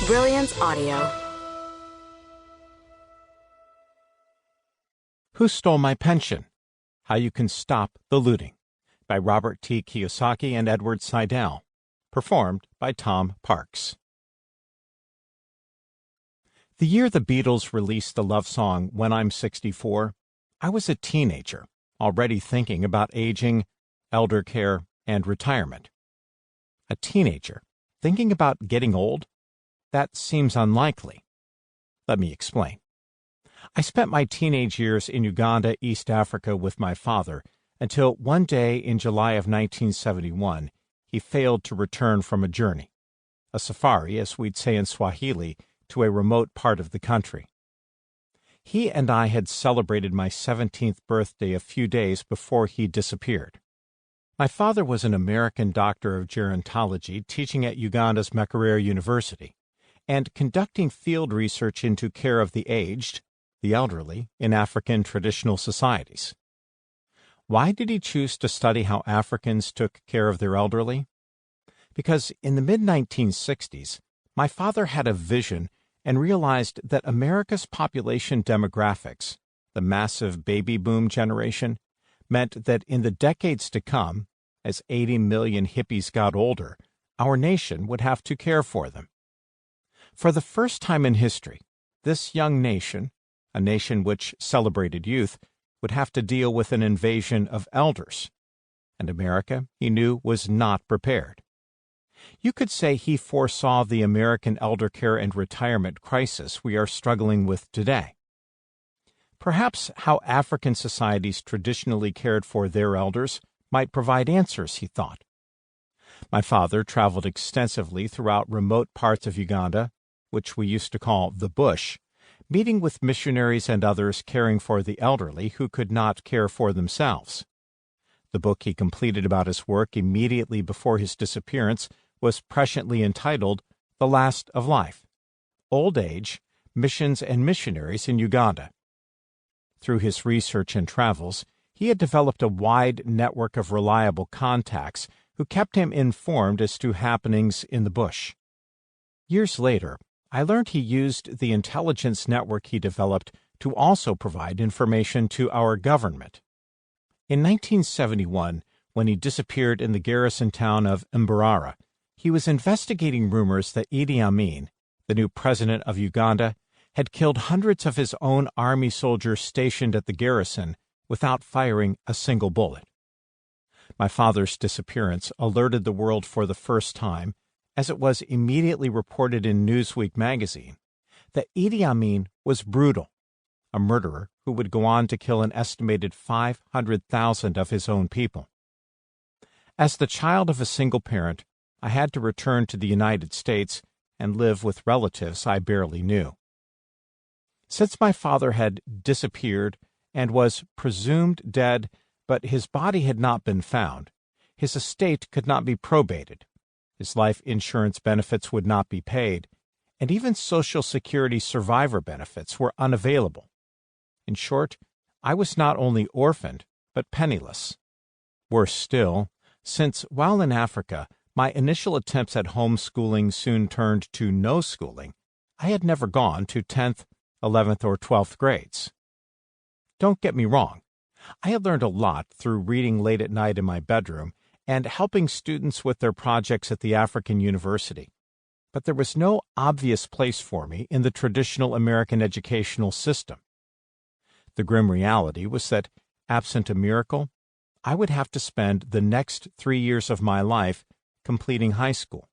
Brilliance Audio. Who Stole My Pension? How You Can Stop the Looting, by Robert T. Kiyosaki and Edward Siedle. Performed by Tom Parks. The year the Beatles released the love song When I'm 64, I was a teenager, already thinking about aging, elder care, and retirement. A teenager thinking about getting old? That seems unlikely. Let me explain. I spent my teenage years in Uganda, East Africa with my father until one day in July of 1971 he failed to return from a journey, a safari, as we'd say in Swahili, to a remote part of the country. He and I had celebrated my 17th birthday a few days before he disappeared. My father was an American doctor of gerontology teaching at Uganda's Makerere University and conducting field research into care of the aged, the elderly, in African traditional societies. Why did he choose to study how Africans took care of their elderly? Because in the mid-1960s, my father had a vision and realized that America's population demographics, the massive baby boom generation, meant that in the decades to come, as 80 million hippies got older, our nation would have to care for them. For the first time in history, this young nation, a nation which celebrated youth, would have to deal with an invasion of elders. And America, he knew, was not prepared. You could say he foresaw the American elder care and retirement crisis we are struggling with today. Perhaps how African societies traditionally cared for their elders might provide answers, he thought. My father traveled extensively throughout remote parts of Uganda, which we used to call the bush, meeting with missionaries and others caring for the elderly who could not care for themselves. The book he completed about his work immediately before his disappearance was presciently entitled The Last of Life: Old Age, Missions and Missionaries in Uganda. Through his research and travels, he had developed a wide network of reliable contacts who kept him informed as to happenings in the bush. Years later, I learned he used the intelligence network he developed to also provide information to our government. In 1971, when he disappeared in the garrison town of Mbarara, he was investigating rumors that Idi Amin, the new president of Uganda, had killed hundreds of his own army soldiers stationed at the garrison without firing a single bullet. My father's disappearance alerted the world for the first time, as it was immediately reported in Newsweek magazine, that Idi Amin was brutal, a murderer who would go on to kill an estimated 500,000 of his own people. As the child of a single parent, I had to return to the United States and live with relatives I barely knew. Since my father had disappeared and was presumed dead, but his body had not been found, his estate could not be probated, his life insurance benefits would not be paid, and even Social Security survivor benefits were unavailable. In short, I was not only orphaned, but penniless. Worse still, since while in Africa, my initial attempts at homeschooling soon turned to no schooling, I had never gone to 10th, 11th, or 12th grades. Don't get me wrong. I had learned a lot through reading late at night in my bedroom and helping students with their projects at the African University. But there was no obvious place for me in the traditional American educational system. The grim reality was that, absent a miracle, I would have to spend the next 3 years of my life completing high school.